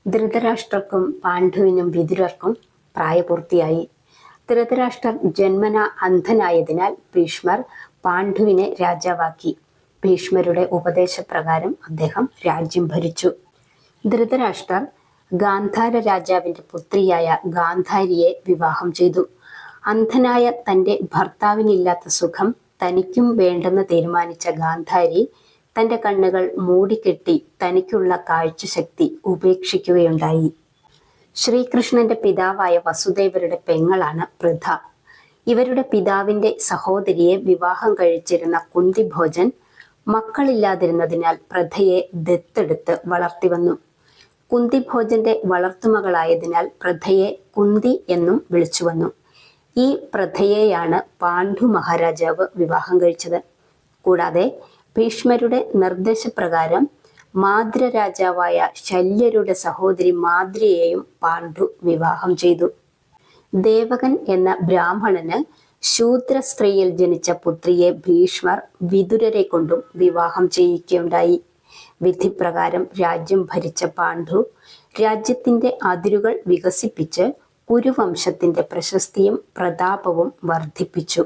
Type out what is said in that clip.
ധൃതരാഷ്ട്രർക്കും പാണ്ഡുവിനും വിതുരർക്കും പ്രായപൂർത്തിയായി. ധൃതരാഷ്ട്രർ ജന്മന അന്ധനായതിനാൽ ഭീഷ്മർ പാണ്ഡുവിനെ രാജാവാക്കി. ഭീഷ്മരുടെ ഉപദേശപ്രകാരം അദ്ദേഹം രാജ്യം ഭരിച്ചു. ധൃതരാഷ്ട്രർ ഗാന്ധാര രാജാവിന്റെ പുത്രിയായ ഗാന്ധാരിയെ വിവാഹം ചെയ്തു. അന്ധനായ തന്റെ ഭർത്താവിനില്ലാത്ത സുഖം തനിക്കും വേണ്ടെന്ന് തീരുമാനിച്ച ഗാന്ധാരി തന്റെ കണ്ണുകൾ മൂടിക്കെട്ടി തനിക്കുള്ള കാഴ്ചശക്തി ഉപേക്ഷിക്കുകയുണ്ടായി. ശ്രീകൃഷ്ണന്റെ പിതാവായ വസുദേവരുടെ പെങ്ങളാണ് പൃഥ. ഇവരുടെ പിതാവിന്റെ സഹോദരിയെ വിവാഹം കഴിച്ചിരുന്ന കുന്തിഭോജൻ മക്കളില്ലാതിരുന്നതിനാൽ പൃഥയെ ദത്തെടുത്ത് വളർത്തിവന്നു. കുന്തിഭോജന്റെ വളർത്തുമകളായതിനാൽ പൃഥയെ കുന്തി എന്നും വിളിച്ചുവന്നു. ഈ പൃഥയെയാണ് പാണ്ഡു മഹാരാജാവ് വിവാഹം കഴിച്ചത്. കൂടാതെ ഭീഷ്മരുടെ നിർദ്ദേശപ്രകാരം മാദ്ര രാജാവായ ശല്യരുടെ സഹോദരി മാദ്രയെയും പാണ്ഡു വിവാഹം ചെയ്തു. ദേവകൻ എന്ന ബ്രാഹ്മണന് ശൂദ്ര സ്ത്രീയിൽ ജനിച്ച പുത്രിയെ ഭീഷ്മർ വിതുരരെ കൊണ്ടും വിവാഹം ചെയ്യിക്കുകയുണ്ടായി. വിധിപ്രകാരം രാജ്യം ഭരിച്ച പാണ്ഡു രാജ്യത്തിന്റെ അതിരുകൾ വികസിപ്പിച്ച് കുരുവംശത്തിന്റെ പ്രശസ്തിയും പ്രതാപവും വർദ്ധിപ്പിച്ചു.